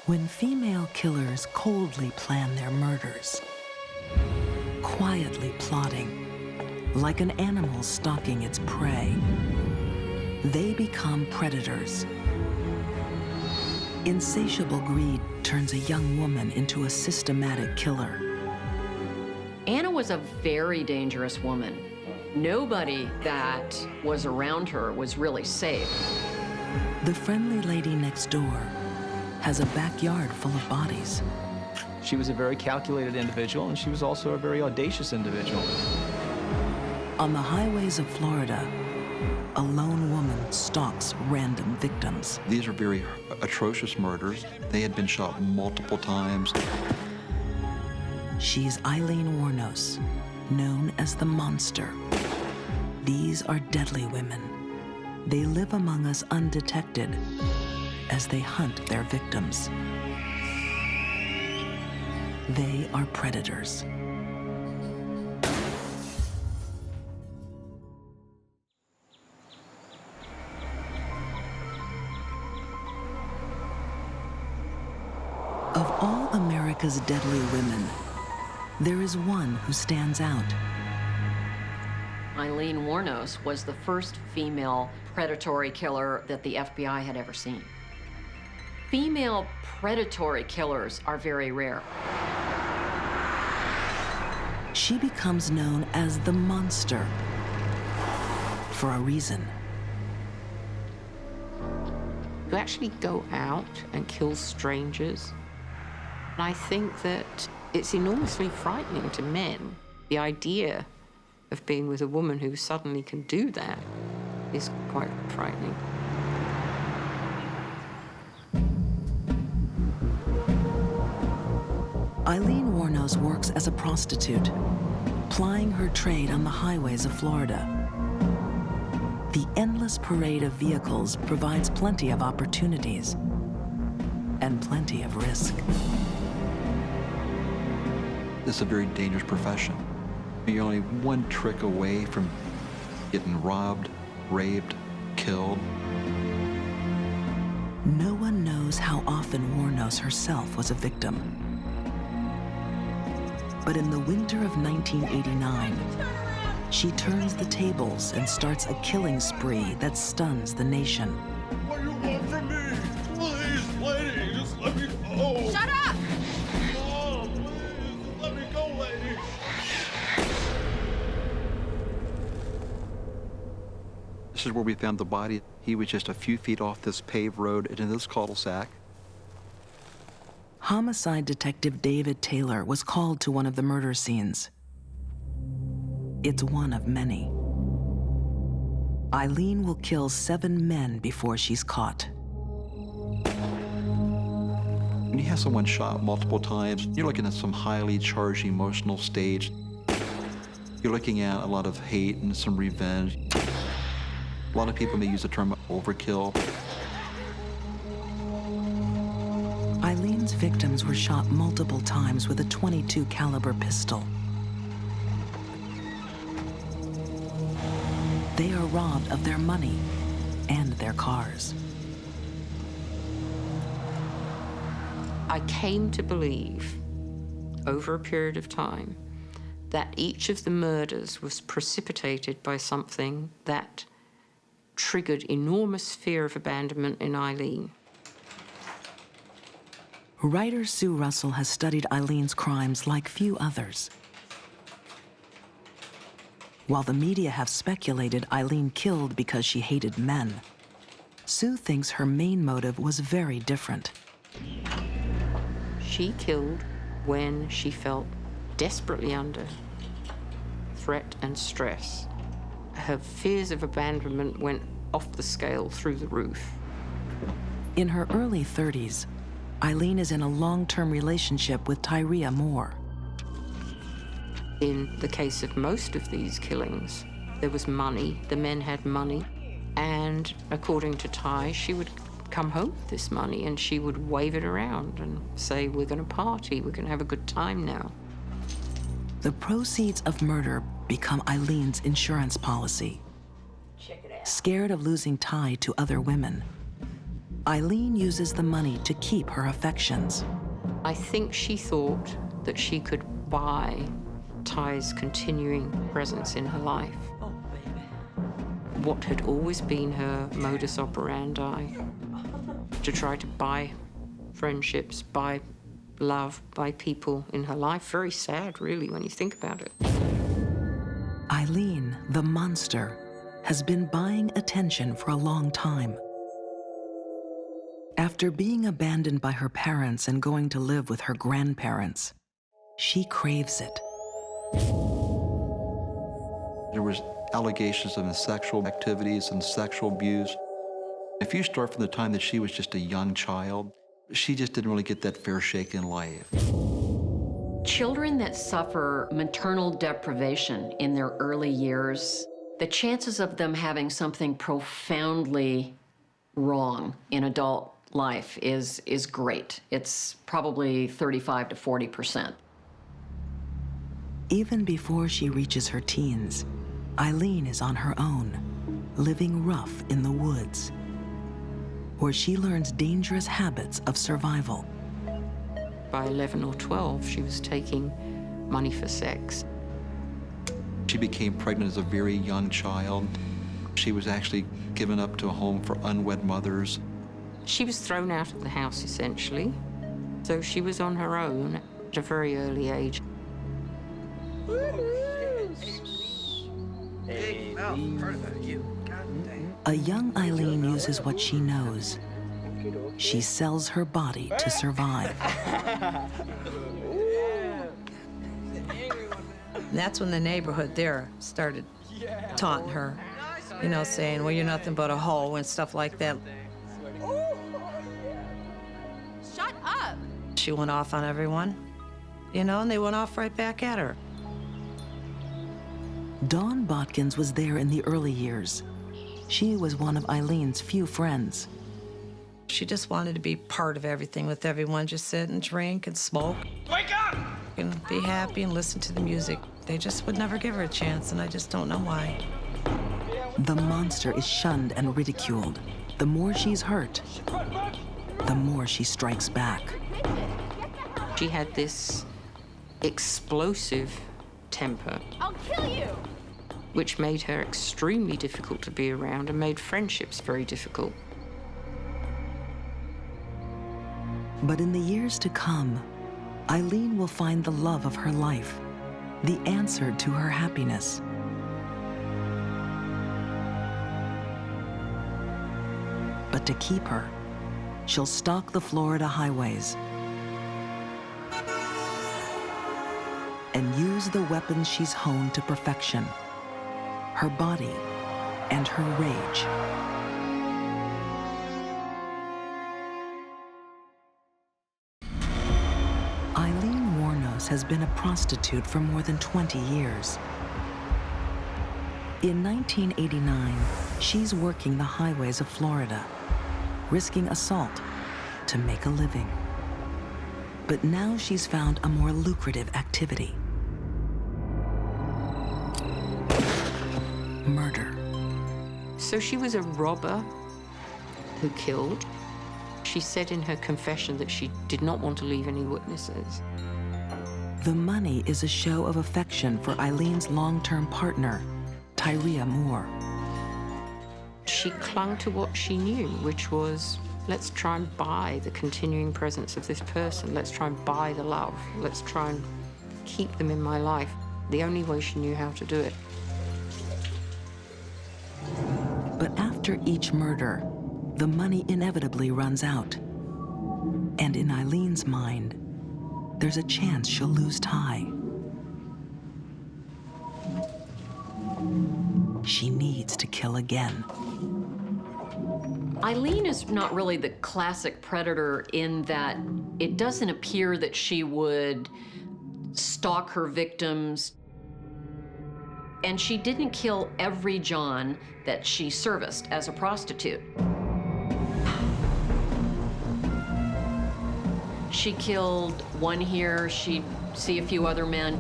When female killers coldly plan their murders, quietly plotting, like an animal stalking its prey, they become predators. Insatiable greed turns a young woman into a systematic killer. Anna was a very dangerous woman. Nobody that was around her was really safe. The friendly lady next door has a backyard full of bodies. She was a very calculated individual, and she was also a very audacious individual. On the highways of Florida, a lone woman stalks random victims. These are very atrocious murders. They had been shot multiple times. She's Eileen Wuornos, known as the Monster. These are deadly women. They live among us undetected as they hunt their victims. They are predators. Of all America's deadly women, there is one who stands out. Eileen Wuornos was the first female predatory killer that the FBI had ever seen. Female predatory killers are very rare. She becomes known as the Monster for a reason. To actually go out and kill strangers, I think that it's enormously frightening to men. The idea of being with a woman who suddenly can do that is quite frightening. Eileen Wuornos works as a prostitute, plying her trade on the highways of Florida. The endless parade of vehicles provides plenty of opportunities and plenty of risk. It's a very dangerous profession. You're only one trick away from getting robbed, raped, killed. No one knows how often Wuornos herself was a victim. But in the winter of 1989, she turns the tables and starts a killing spree that stuns the nation. What do you want from me? Please, lady, just let me go. Shut up! Oh, please, let me go, lady. This is where we found the body. He was just a few feet off this paved road into this cul-de-sac. Homicide detective David Taylor was called to one of the murder scenes. It's one of many. Eileen will kill 7 men before she's caught. When you have someone shot multiple times, you're looking at some highly charged emotional stage. You're looking at a lot of hate and some revenge. A lot of people may use the term overkill. Eileen's victims were shot multiple times with a .22 caliber pistol. They are robbed of their money and their cars. I came to believe, over a period of time, that each of the murders was precipitated by something that triggered enormous fear of abandonment in Eileen. Writer Sue Russell has studied Eileen's crimes like few others. While the media have speculated Eileen killed because she hated men, Sue thinks her main motive was very different. She killed when she felt desperately under threat and stress. Her fears of abandonment went off the scale through the roof. In her early 30s, Eileen is in a long-term relationship with Tyria Moore. In the case of most of these killings, there was money, the men had money, and according to Ty, she would come home with this money and she would wave it around and say, we're gonna party, we're gonna have a good time now. The proceeds of murder become Eileen's insurance policy. Scared of losing Ty to other women, Eileen uses the money to keep her affections. I think she thought that she could buy Ty's continuing presence in her life. What had always been her modus operandi, to try to buy friendships, buy love, buy people in her life. Very sad, really, when you think about it. Eileen, the monster, has been buying attention for a long time. After being abandoned by her parents and going to live with her grandparents, she craves it. There was allegations of sexual activities and sexual abuse. If you start from the time that she was just a young child, she just didn't really get that fair shake in life. Children that suffer maternal deprivation in their early years, the chances of them having something profoundly wrong in adult life is great. It's probably 35 to 40%. Even before she reaches her teens, Eileen is on her own, living rough in the woods, where she learns dangerous habits of survival. By 11 or 12, she was taking money for sex. She became pregnant as a very young child. She was actually given up to a home for unwed mothers. She was thrown out of the house, essentially. So she was on her own at a very early age. A young Eileen uses what she knows. She sells her body to survive. And that's when the neighborhood there started taunting her, you know, saying, well, you're nothing but a hoe and stuff like that. Shut up! She went off on everyone, you know, and they went off right back at her. Dawn Botkins was there in the early years. She was one of Eileen's few friends. She just wanted to be part of everything with everyone, just sit and drink and smoke. Wake up! And be happy and listen to the music. They just would never give her a chance, and I just don't know why. The monster is shunned and ridiculed. The more she's hurt, the more she strikes back. She had this explosive temper, I'll kill you! which made her extremely difficult to be around and made friendships very difficult. But in the years to come, Eileen will find the love of her life, the answer to her happiness. But to keep her, she'll stalk the Florida highways and use the weapons she's honed to perfection, her body and her rage. Eileen Wuornos has been a prostitute for more than 20 years. In 1989, she's working the highways of Florida, risking assault to make a living. But now she's found a more lucrative activity: murder. So she was a robber who killed. She said in her confession that she did not want to leave any witnesses. The money is a show of affection for Eileen's long-term partner, Tyria Moore. She clung to what she knew, which was, let's try and buy the continuing presence of this person. Let's try and buy the love. Let's try and keep them in my life. The only way she knew how to do it. But after each murder, the money inevitably runs out. And in Eileen's mind, there's a chance she'll lose Ty. She needs to kill again. Eileen is not really the classic predator in that it doesn't appear that she would stalk her victims. And she didn't kill every John that she serviced as a prostitute. She killed one here, she'd see a few other men.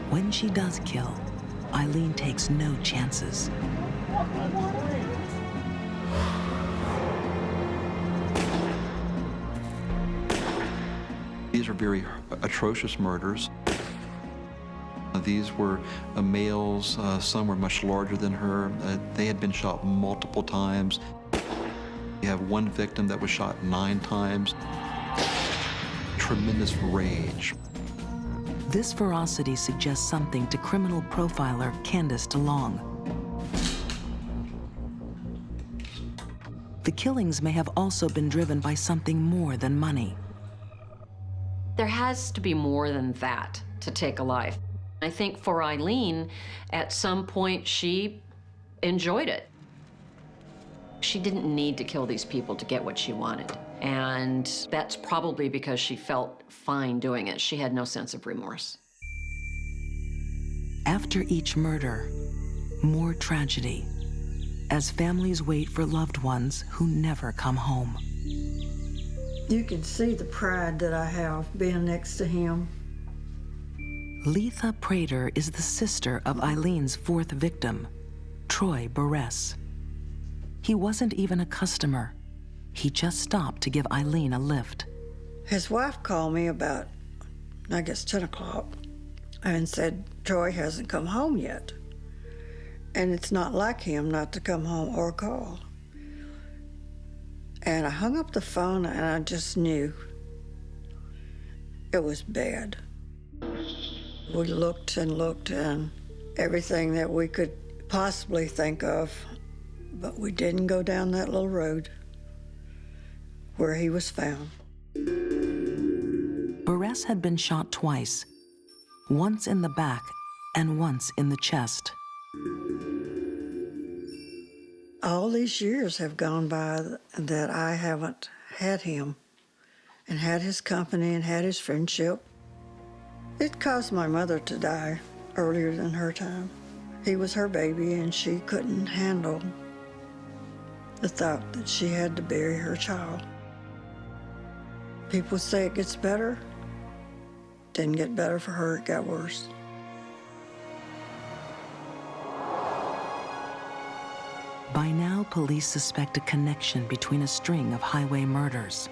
When she does kill, Eileen takes no chances. These are very atrocious murders. These were males, some were much larger than her. They had been shot multiple times. You have one victim that was shot 9 times. Tremendous rage. This ferocity suggests something to criminal profiler Candice DeLong. The killings may have also been driven by something more than money. There has to be more than that to take a life. I think for Eileen, at some point, she enjoyed it. She didn't need to kill these people to get what she wanted. And that's probably because she felt fine doing it. She had no sense of remorse. After each murder, more tragedy, as families wait for loved ones who never come home. You can see the pride that I have being next to him. Letha Prater is the sister of Eileen's 4th victim, Troy Barres. He wasn't even a customer. He just stopped to give Eileen a lift. His wife called me about, I guess, 10 o'clock and said, Troy hasn't come home yet. And it's not like him not to come home or call. And I hung up the phone and I just knew it was bad. We looked and everything that we could possibly think of, but we didn't go down that little road where he was found. Barres had been shot twice, once in the back and once in the chest. All these years have gone by that I haven't had him and had his company and had his friendship. It caused my mother to die earlier than her time. He was her baby and she couldn't handle the thought that she had to bury her child. People say it gets better. Didn't get better for her, it got worse. By now, police suspect a connection between a string of highway murders.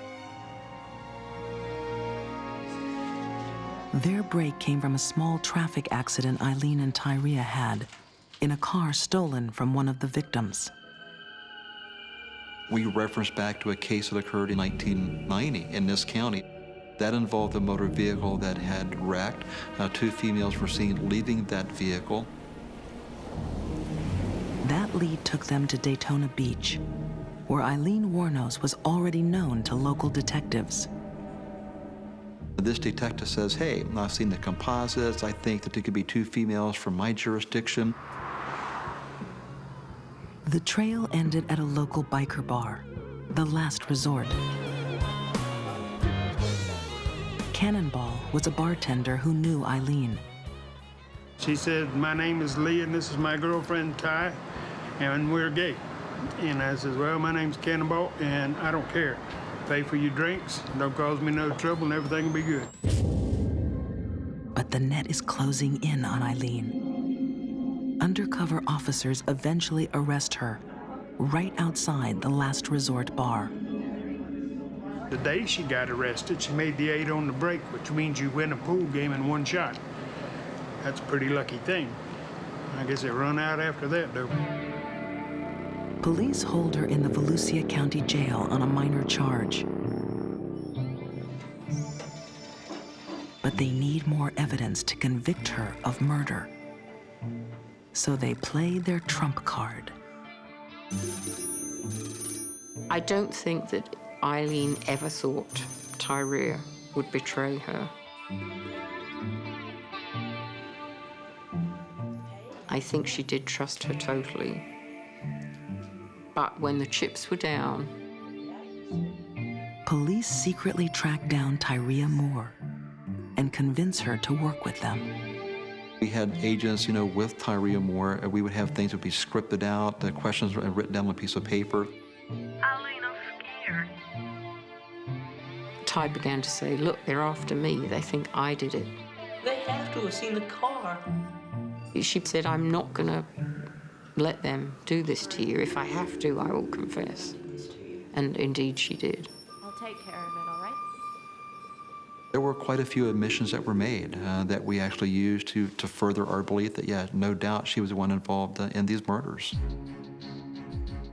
Their break came from a small traffic accident Eileen and Tyria had in a car stolen from one of the victims. We reference back to a case that occurred in 1990 in this county. That involved a motor vehicle that had wrecked. 2 females were seen leaving that vehicle. That lead took them to Daytona Beach, where Eileen Wuornos was already known to local detectives. This detective says, hey, I've seen the composites. I think that there could be 2 females from my jurisdiction. The trail ended at a local biker bar, the last resort. Cannonball was a bartender who knew Eileen. She said, my name is Lee and this is my girlfriend Ty, and we're gay. And I said, well, my name's Cannonball and I don't care. Pay for your drinks, don't cause me no trouble, and everything will be good. But the net is closing in on Eileen. Undercover officers eventually arrest her right outside the Last Resort bar. The day she got arrested, she made the 8 on the break, which means you win a pool game in 1 shot. That's a pretty lucky thing. I guess they run out after that, though. Police hold her in the Volusia County Jail on a minor charge. But they need more evidence to convict her of murder. So they play their trump card. I don't think that Eileen ever thought Tyria would betray her. I think she did trust her totally. But when the chips were down... Police secretly track down Tyria Moore and convince her to work with them. We had agents, with Tyria Moore. We would have things that would be scripted out, the questions were written down on a piece of paper. Eileen, I'm scared. Ty began to say, look, they're after me. They think I did it. They have to have seen the car. She said, I'm not going to let them do this to you. If I have to, I will confess. And indeed she did. I'll take care of it, all right? There were quite a few admissions that were made that we actually used to further our belief that, yeah, no doubt she was the one involved in these murders.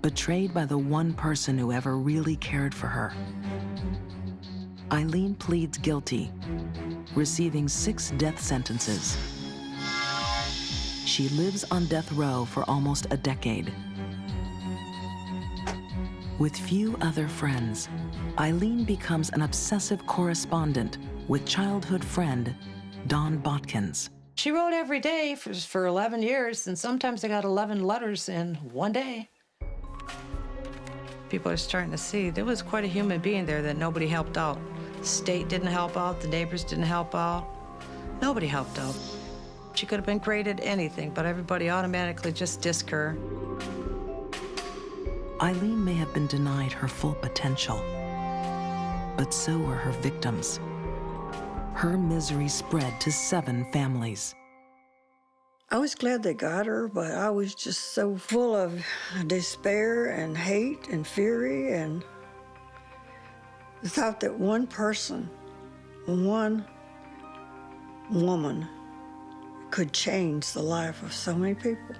Betrayed by the one person who ever really cared for her, Eileen pleads guilty, receiving 6 death sentences. She lives on death row for almost a decade. With few other friends, Eileen becomes an obsessive correspondent with childhood friend Don Botkins. She wrote every day for 11 years, and sometimes I got 11 letters in one day. People are starting to see there was quite a human being there that nobody helped out. The state didn't help out, the neighbors didn't help out. Nobody helped out. She could have been great at anything, but everybody automatically just dissed her. Eileen may have been denied her full potential, but so were her victims. Her misery spread to 7 families. I was glad they got her, but I was just so full of despair and hate and fury and the thought that one person, one woman could change the life of so many people.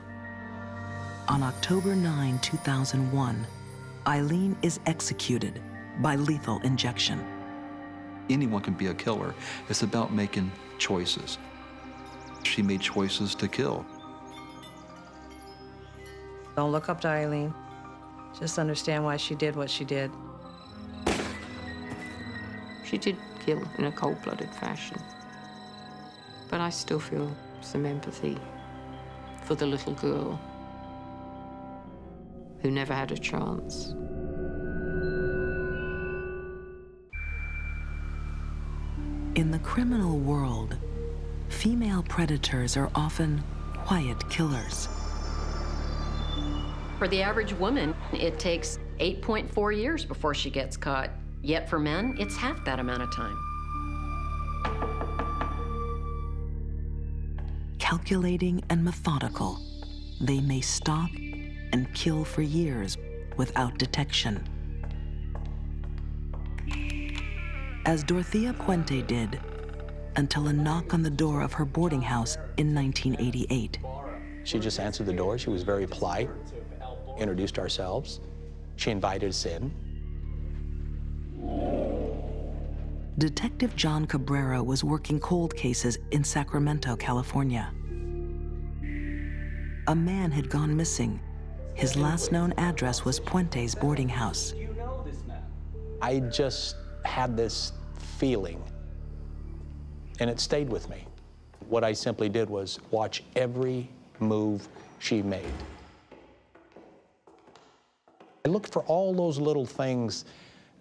On October 9, 2001, Eileen is executed by lethal injection. Anyone can be a killer. It's about making choices. She made choices to kill. Don't look up to Eileen. Just understand why she did what she did. She did kill in a cold-blooded fashion. But I still feel some empathy for the little girl who never had a chance. In the criminal world, female predators are often quiet killers. For the average woman, it takes 8.4 years before she gets caught. Yet for men, it's half that amount of time. Calculating and methodical, they may stalk and kill for years without detection. As Dorothea Puente did, until a knock on the door of her boarding house in 1988. She just answered the door. She was very polite, introduced ourselves. She invited us in. Detective John Cabrera was working cold cases in Sacramento, California. A man had gone missing. His last known address was Puente's boarding house. I just had this feeling, and it stayed with me. What I simply did was watch every move she made. I looked for all those little things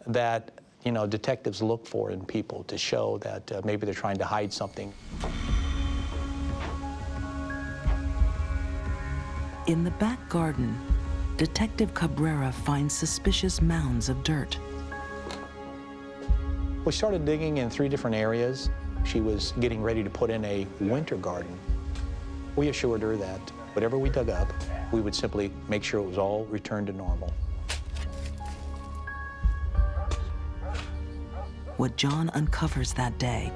that, you know, detectives look for in people to show that maybe they're trying to hide something. In the back garden, Detective Cabrera finds suspicious mounds of dirt. We started digging in 3 different areas. She was getting ready to put in a winter garden. We assured her that whatever we dug up, we would simply make sure it was all returned to normal. What John uncovers that day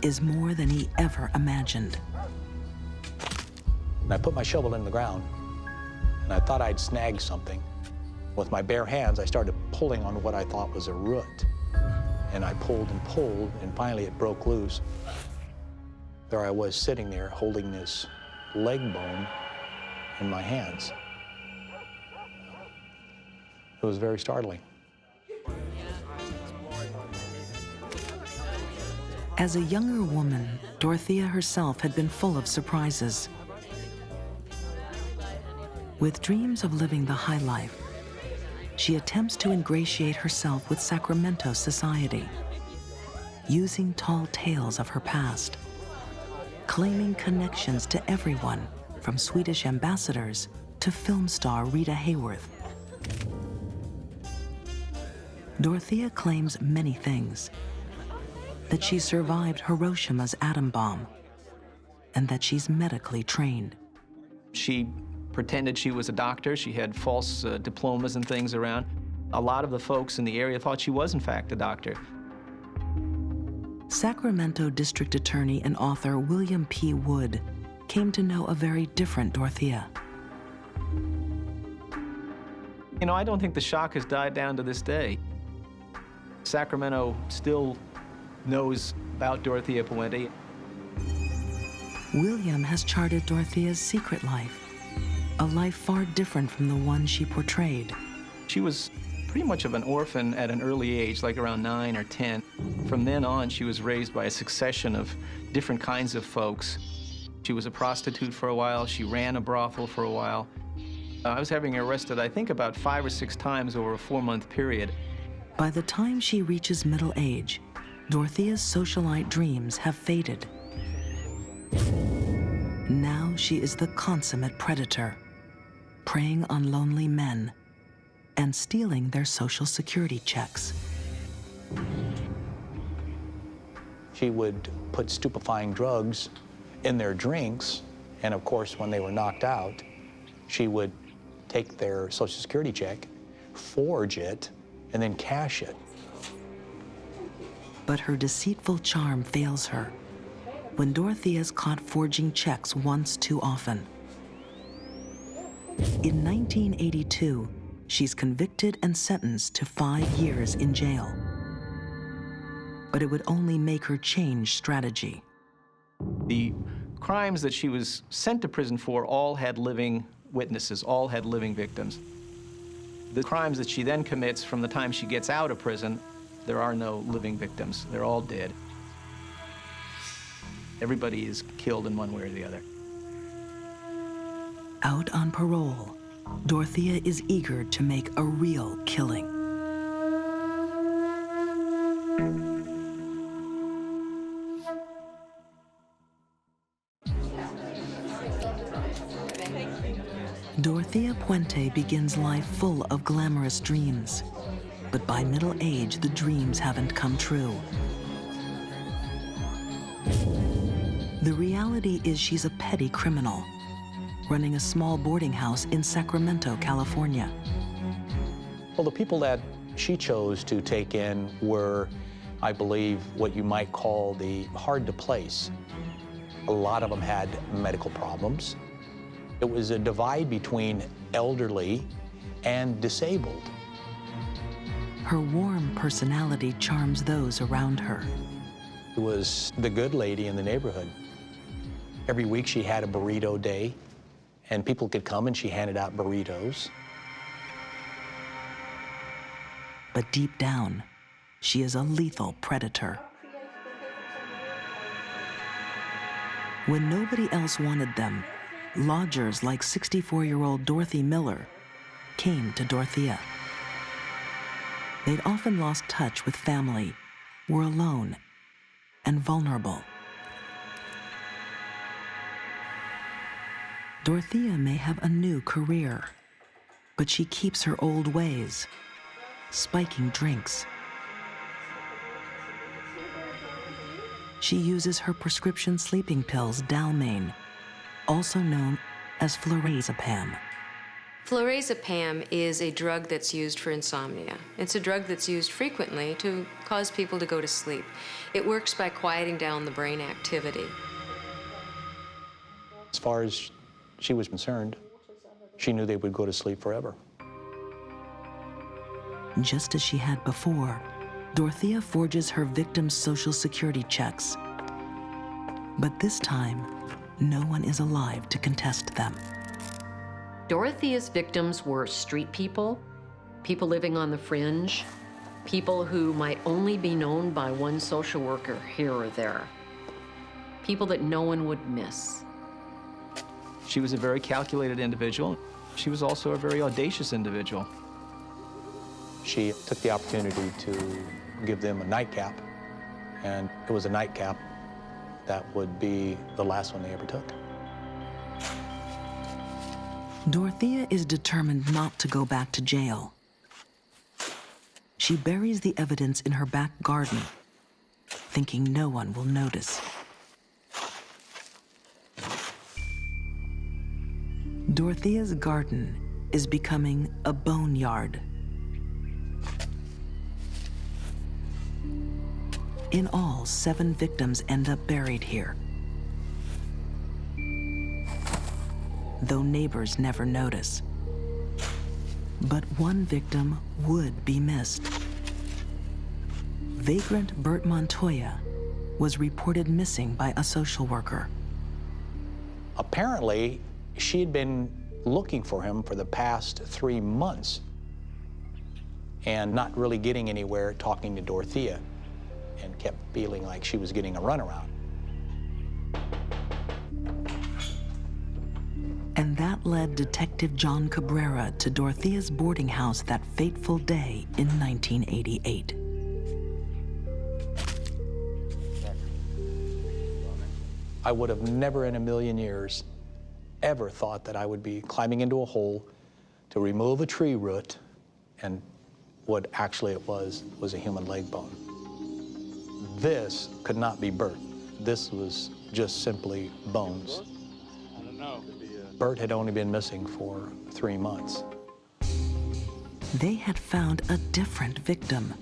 is more than he ever imagined. And I put my shovel in the ground, and I thought I'd snag something. With my bare hands, I started pulling on what I thought was a root. And I pulled, and finally it broke loose. There I was sitting there holding this leg bone in my hands. It was very startling. As a younger woman, Dorothea herself had been full of surprises. With dreams of living the high life, she attempts to ingratiate herself with Sacramento society, using tall tales of her past, claiming connections to everyone from Swedish ambassadors to film star Rita Hayworth. Dorothea claims many things: that she survived Hiroshima's atom bomb, and that she's medically trained. She pretended she was a doctor. She had false diplomas and things around. A lot of the folks in the area thought she was, in fact, a doctor. Sacramento District Attorney and author William P. Wood came to know a very different Dorothea. You know, I don't think the shock has died down to this day. Sacramento still knows about Dorothea Puente. William has charted Dorothea's secret life, a life far different from the one she portrayed. She was pretty much of an orphan at an early age, like around 9 or 10. From then on, she was raised by a succession of different kinds of folks. She was a prostitute for a while. She ran a brothel for a while. I was having her arrested, I think, about 5 or 6 times over a 4-month period. By the time she reaches middle age, Dorothea's socialite dreams have faded. Now she is the consummate predator, preying on lonely men and stealing their Social Security checks. She would put stupefying drugs in their drinks, and of course, when they were knocked out, she would take their Social Security check, forge it, and then cash it. But her deceitful charm fails her when Dorothea is caught forging checks once too often. In 1982, she's convicted and sentenced to 5 years in jail. But it would only make her change strategy. The crimes that she was sent to prison for all had living witnesses, all had living victims. The crimes that she then commits from the time she gets out of prison, there are no living victims. They're all dead. Everybody is killed in one way or the other. Out on parole, Dorothea is eager to make a real killing. Dorothea Puente begins life full of glamorous dreams, but by middle age, the dreams haven't come true. The reality is she's a petty criminal, running a small boarding house in Sacramento, California. Well, the people that she chose to take in were, I believe, what you might call the hard to place. A lot of them had medical problems. It was a divide between elderly and disabled. Her warm personality charms those around her. She was the good lady in the neighborhood. Every week she had a burrito day, and people could come and she handed out burritos. But deep down, she is a lethal predator. When nobody else wanted them, lodgers like 64-year-old Dorothy Miller came to Dorothea. They'd often lost touch with family, were alone, and vulnerable. Dorothea may have a new career, but she keeps her old ways, spiking drinks. She uses her prescription sleeping pills, Dalmane, also known as flurazepam. Flurazepam is a drug that's used for insomnia. It's a drug that's used frequently to cause people to go to sleep. It works by quieting down the brain activity. As far as she was concerned, she knew they would go to sleep forever. Just as she had before, Dorothea forges her victims' Social Security checks. But this time, no one is alive to contest them. Dorothea's victims were street people, people living on the fringe, people who might only be known by one social worker here or there, people that no one would miss. She was a very calculated individual. She was also a very audacious individual. She took the opportunity to give them a nightcap, and it was a nightcap that would be the last one they ever took. Dorothea is determined not to go back to jail. She buries the evidence in her back garden, thinking no one will notice. Dorothea's garden is becoming a boneyard. In all, 7 victims end up buried here, though neighbors never notice. But one victim would be missed. Vagrant Bert Montoya was reported missing by a social worker. Apparently, she had been looking for him for the past 3 months and not really getting anywhere talking to Dorothea, and kept feeling like she was getting a runaround. And that led Detective John Cabrera to Dorothea's boarding house that fateful day in 1988. I would have never in a million years ever thought that I would be climbing into a hole to remove a tree root, and what actually it was a human leg bone. This could not be Bert. This was just simply bones. I don't know. Bert had only been missing for 3 months. They had found a different victim,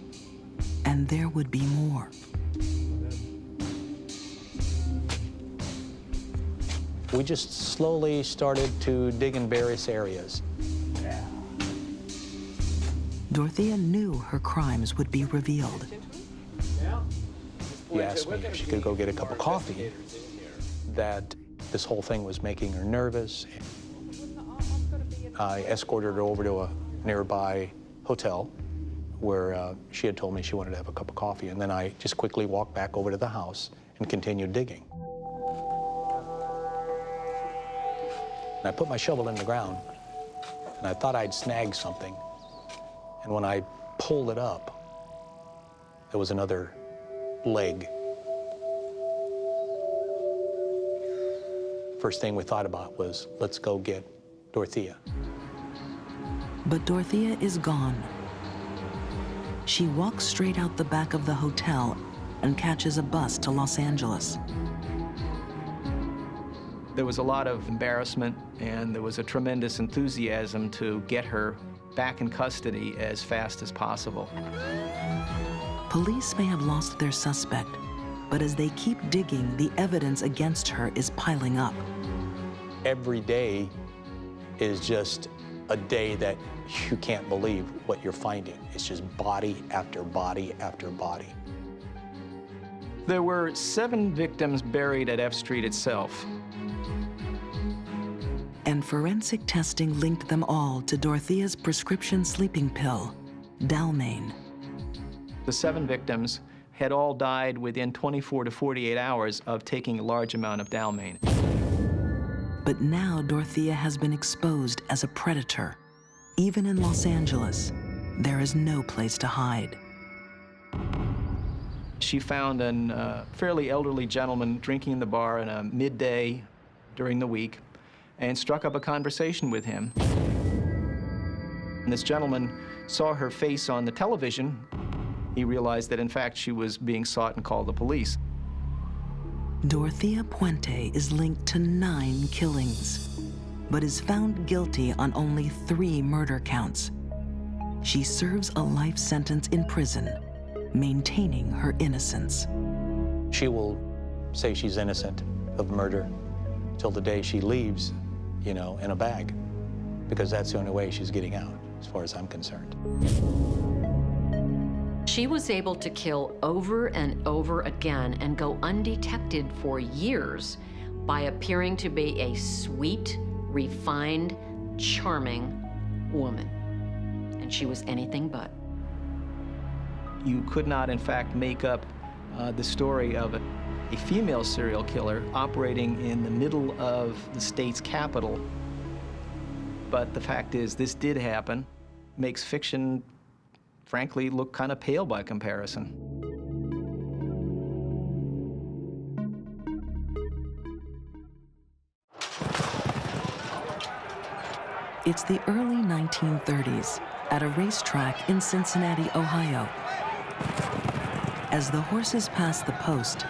and there would be more. We just slowly started to dig in various areas. Dorothea knew her crimes would be revealed. He asked me if she could go get a cup of coffee, that this whole thing was making her nervous. I escorted her over to a nearby hotel where she had told me she wanted to have a cup of coffee, and then I just quickly walked back over to the house and continued digging. And I put my shovel in the ground, and I thought I'd snag something. And when I pulled it up, there was another leg. First thing we thought about was, let's go get Dorothea. But Dorothea is gone. She walks straight out the back of the hotel and catches a bus to Los Angeles. There was a lot of embarrassment, and there was a tremendous enthusiasm to get her back in custody as fast as possible. Police may have lost their suspect, but as they keep digging, the evidence against her is piling up. Every day is just a day that you can't believe what you're finding. It's just body after body after body. There were 7 victims buried at F Street itself. And forensic testing linked them all to Dorothea's prescription sleeping pill, Dalmane. The 7 victims had all died within 24 to 48 hours of taking a large amount of Dalmane. But now Dorothea has been exposed as a predator. Even in Los Angeles, there is no place to hide. She found a fairly elderly gentleman drinking in the bar in a midday during the week and struck up a conversation with him. And this gentleman saw her face on the television. He realized that, in fact, she was being sought and called the police. Dorothea Puente is linked to 9 killings, but is found guilty on only 3 murder counts. She serves a life sentence in prison, maintaining her innocence. She will say she's innocent of murder till the day she leaves, you know, in a bag, because that's the only way she's getting out, as far as I'm concerned. She was able to kill over and over again and go undetected for years by appearing to be a sweet, refined, charming woman. And she was anything but. You could not, in fact, make up the story of a female serial killer operating in the middle of the state's capital. But the fact is, this did happen. Makes fiction, frankly, look kind of pale by comparison. It's the early 1930s at a racetrack in Cincinnati, Ohio. As the horses pass the post,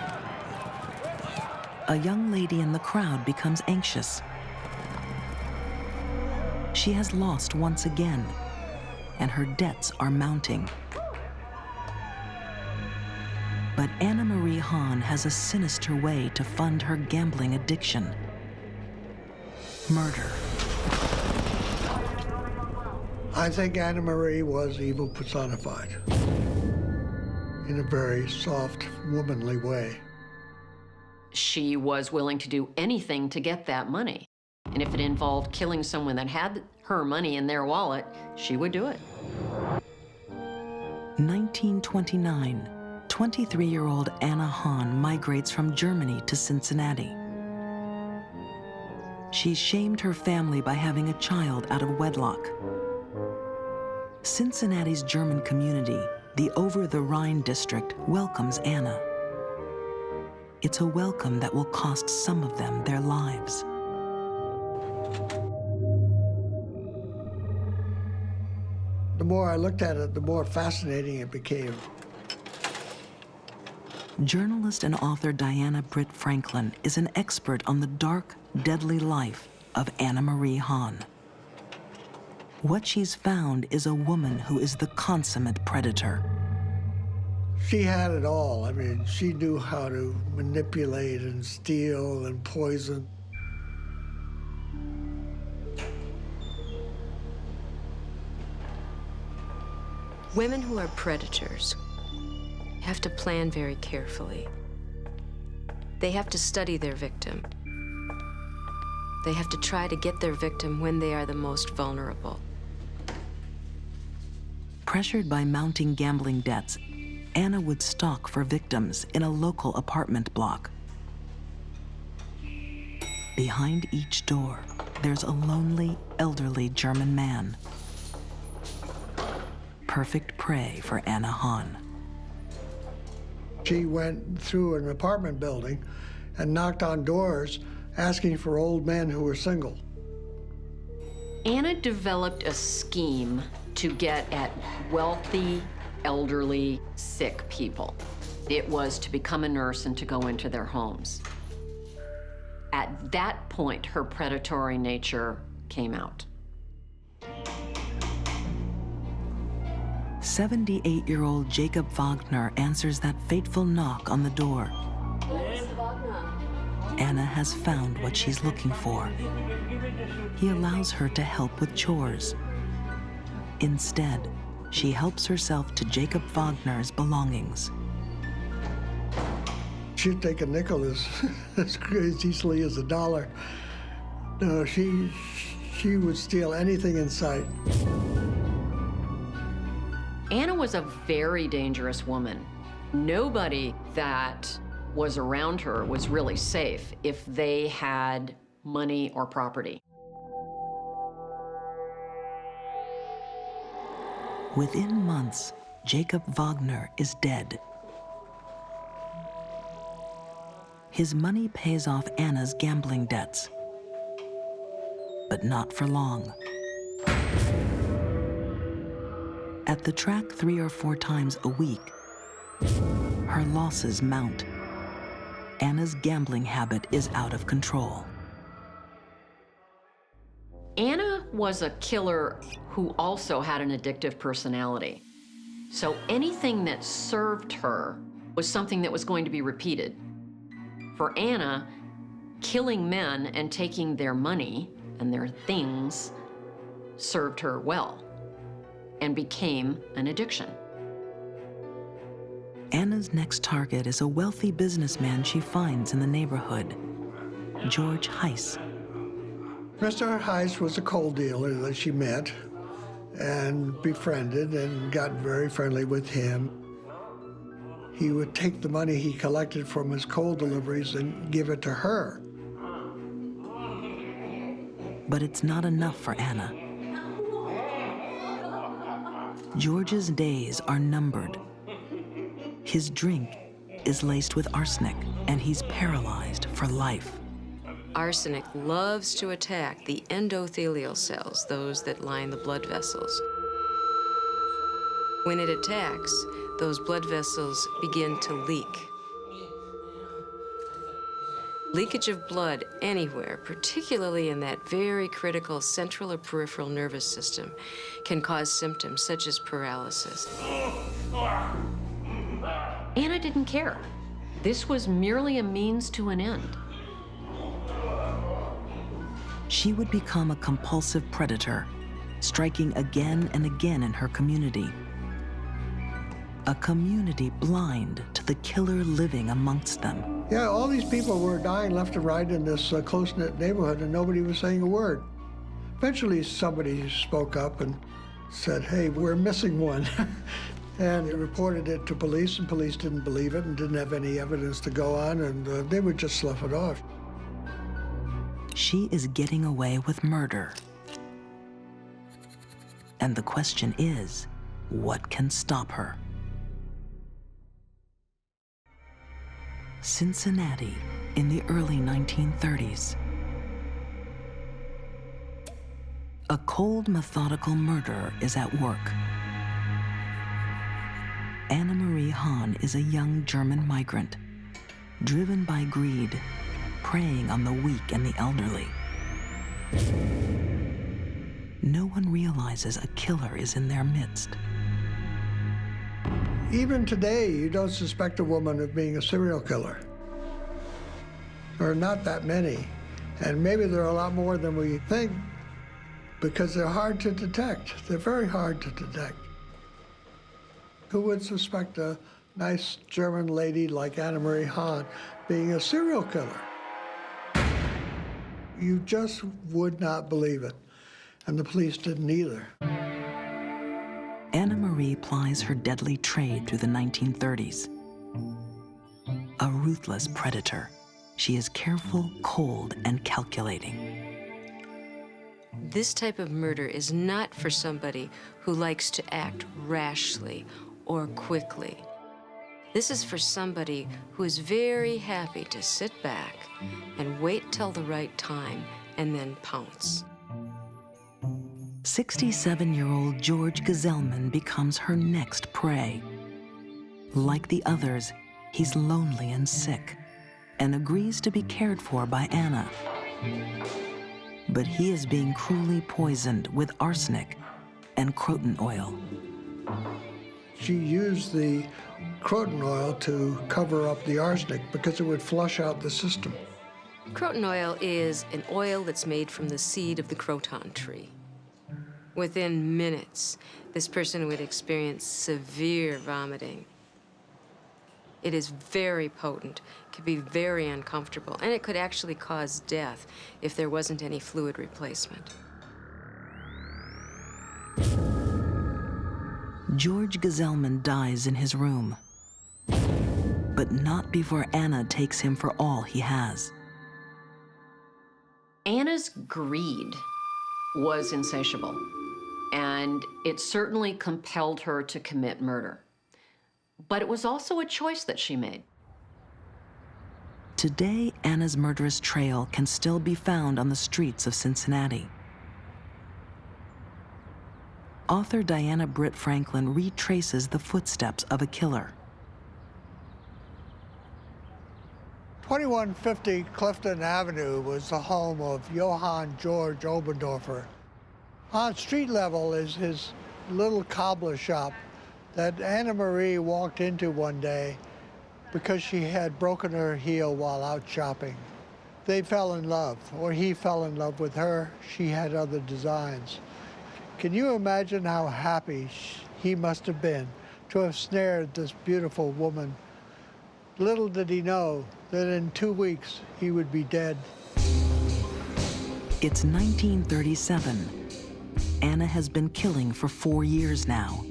a young lady in the crowd becomes anxious. She has lost once again, and her debts are mounting. But Anna Marie Hahn has a sinister way to fund her gambling addiction: murder. I think Anna Marie was evil personified in a very soft, womanly way. She was willing to do anything to get that money. And if it involved killing someone that had her money in their wallet, she would do it. 1929, 23-year-old Anna Hahn migrates from Germany to Cincinnati. She shamed her family by having a child out of wedlock. Cincinnati's German community, the Over-the-Rhine district, welcomes Anna. It's a welcome that will cost some of them their lives. The more I looked at it, the more fascinating it became. Journalist and author Diana Britt Franklin is an expert on the dark, deadly life of Anna Marie Hahn. What she's found is a woman who is the consummate predator. She had it all. I mean, she knew how to manipulate and steal and poison. Women who are predators have to plan very carefully. They have to study their victim. They have to try to get their victim when they are the most vulnerable. Pressured by mounting gambling debts, Anna would stalk for victims in a local apartment block. Behind each door, there's a lonely, elderly German man. Perfect prey for Anna Hahn. She went through an apartment building and knocked on doors asking for old men who were single. Anna developed a scheme to get at wealthy, elderly, sick people. It was to become a nurse and to go into their homes. At that point, her predatory nature came out. 78-year-old Jacob Wagner answers that fateful knock on the door. Anna has found what she's looking for. He allows her to help with chores. Instead, she helps herself to Jacob Wagner's belongings. She'd take a nickel as easily as a dollar. No, she would steal anything in sight. Anna was a very dangerous woman. Nobody that was around her was really safe if they had money or property. Within months, Jacob Wagner is dead. His money pays off Anna's gambling debts, but not for long. At the track 3 or 4 times a week, her losses mount. Anna's gambling habit is out of control. Anna was a killer who also had an addictive personality. So anything that served her was something that was going to be repeated. For Anna, killing men and taking their money and their things served her well and became an addiction. Anna's next target is a wealthy businessman she finds in the neighborhood, George Heiss. Mr. Heiss was a coal dealer that she met and befriended and got very friendly with him. He would take the money he collected from his coal deliveries and give it to her. But it's not enough for Anna. George's days are numbered. His drink is laced with arsenic, and he's paralyzed for life. Arsenic loves to attack the endothelial cells, those that line the blood vessels. When it attacks, those blood vessels begin to leak. Leakage of blood anywhere, particularly in that very critical central or peripheral nervous system, can cause symptoms such as paralysis. Anna didn't care. This was merely a means to an end. She would become a compulsive predator, striking again and again in her community. A community blind to the killer living amongst them. Yeah, all these people were dying left and right in this close-knit neighborhood, and nobody was saying a word. Eventually, somebody spoke up and said, hey, we're missing one. And they reported it to police, and police didn't believe it and didn't have any evidence to go on, and they would just slough it off. She is getting away with murder. And the question is, what can stop her? Cincinnati in the early 1930s. A cold, methodical murderer is at work. Anna Marie Hahn is a young German migrant, driven by greed, preying on the weak and the elderly. No one realizes a killer is in their midst. Even today, you don't suspect a woman of being a serial killer. There are not that many, and maybe there are a lot more than we think, because they're hard to detect. They're very hard to detect. Who would suspect a nice German lady like Anna Marie Hahn being a serial killer? You just would not believe it, and the police didn't either. Anna Marie plies her deadly trade through the 1930s. A ruthless predator, she is careful, cold, and calculating. This type of murder is not for somebody who likes to act rashly or quickly. This is for somebody who is very happy to sit back and wait till the right time and then pounce. 67-year-old George Gazelman becomes her next prey. Like the others, he's lonely and sick and agrees to be cared for by Anna. But he is being cruelly poisoned with arsenic and croton oil. She used the croton oil to cover up the arsenic because it would flush out the system. Croton oil is an oil that's made from the seed of the croton tree. Within minutes, this person would experience severe vomiting. It is very potent, can be very uncomfortable, and it could actually cause death if there wasn't any fluid replacement. George Gazelman dies in his room, but not before Anna takes him for all he has. Anna's greed was insatiable, and it certainly compelled her to commit murder. But it was also a choice that she made. Today, Anna's murderous trail can still be found on the streets of Cincinnati. Author Diana Britt Franklin retraces the footsteps of a killer. 2150 Clifton Avenue was the home of Johann George Obendorfer. On street level is his little cobbler shop that Anna Marie walked into one day because she had broken her heel while out shopping. They fell in love, or he fell in love with her. She had other designs. Can you imagine how happy he must have been to have snared this beautiful woman? Little did he know that in 2 weeks he would be dead. It's 1937. Anna has been killing for 4 years now.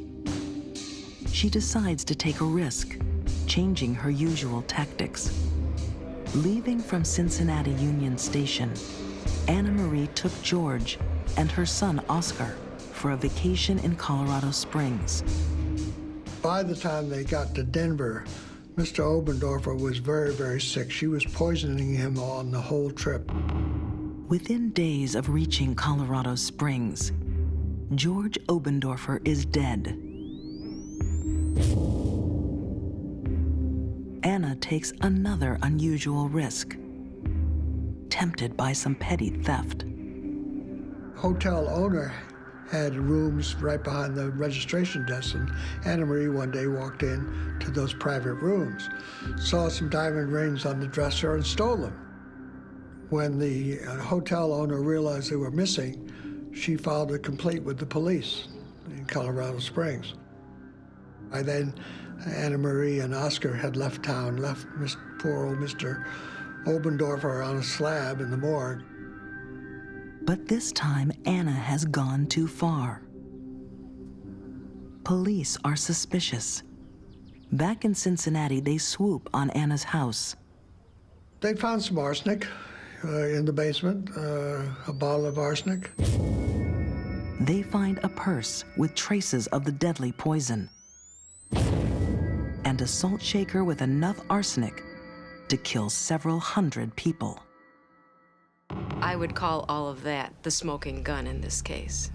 She decides to take a risk, changing her usual tactics. Leaving from Cincinnati Union Station, Anna Marie took George and her son Oscar for a vacation in Colorado Springs. By the time they got to Denver, Mr. Obendorfer was very, very sick. She was poisoning him on the whole trip. Within days of reaching Colorado Springs, George Obendorfer is dead. Anna takes another unusual risk. tempted by some petty theft. Hotel owner had rooms right behind the registration desk, and Anna Marie one day walked in to those private rooms, saw some diamond rings on the dresser, and stole them. When the hotel owner realized they were missing, she filed a complaint with the police in Colorado Springs. By then, Anna Marie and Oscar had left town, left poor old Mr. Obendorfer on a slab in the morgue. But this time, Anna has gone too far. Police are suspicious. Back in Cincinnati, they swoop on Anna's house. They found some arsenic in the basement, a bottle of arsenic. They find a purse with traces of the deadly poison and a salt shaker with enough arsenic to kill several hundred people. I would call all of that the smoking gun in this case.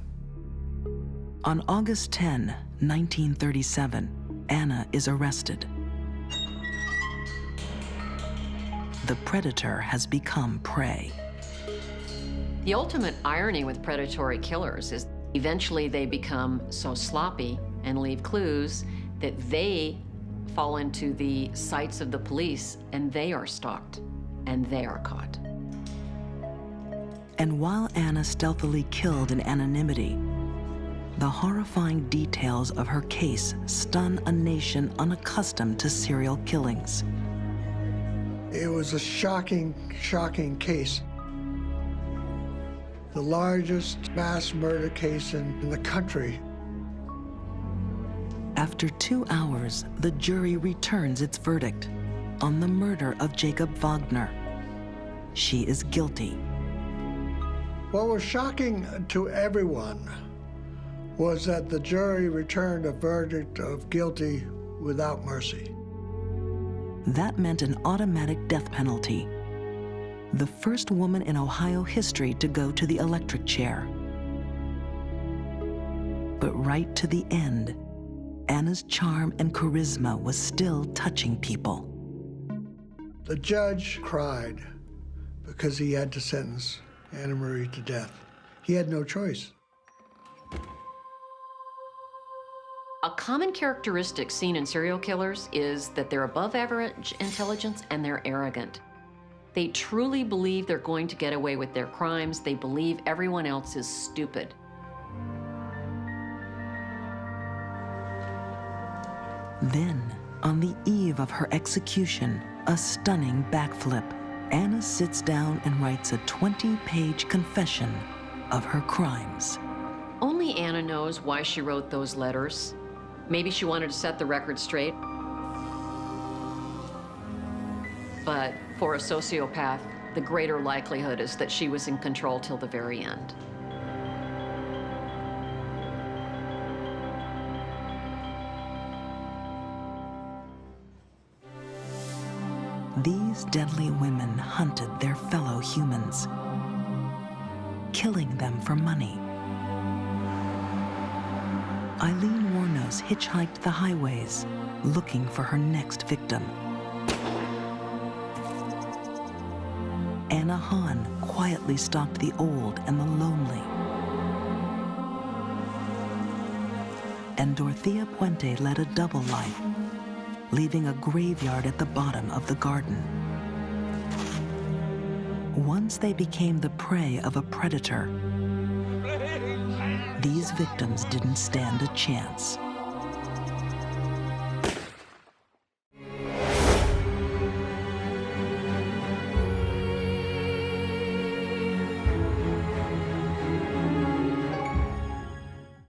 On August 10, 1937, Anna is arrested. The predator has become prey. The ultimate irony with predatory killers is eventually they become so sloppy and leave clues that they fall into the sights of the police and they are stalked and they are caught. And while Anna stealthily killed in anonymity, the horrifying details of her case stun a nation unaccustomed to serial killings. It was a shocking, shocking case. The largest mass murder case in the country. After 2 hours, the jury returns its verdict on the murder of Jacob Wagner. She is guilty. What was shocking to everyone was that the jury returned a verdict of guilty without mercy. That meant an automatic death penalty. The first woman in Ohio history to go to the electric chair. But right to the end, Anna's charm and charisma was still touching people. The judge cried because he had to sentence Anna Marie to death. He had no choice. A common characteristic seen in serial killers is that they're above average intelligence and they're arrogant. They truly believe they're going to get away with their crimes. They believe everyone else is stupid. Then, on the eve of her execution, a stunning backflip. Anna sits down and writes a 20-page confession of her crimes. Only Anna knows why she wrote those letters. Maybe she wanted to set the record straight. But for a sociopath, the greater likelihood is that she was in control till the very end. These deadly women hunted their fellow humans, killing them for money. Eileen Wuornos hitchhiked the highways, looking for her next victim. Anna Hahn quietly stalked the old and the lonely. And Dorothea Puente led a double life, leaving a graveyard at the bottom of the garden. Once they became the prey of a predator, these victims didn't stand a chance.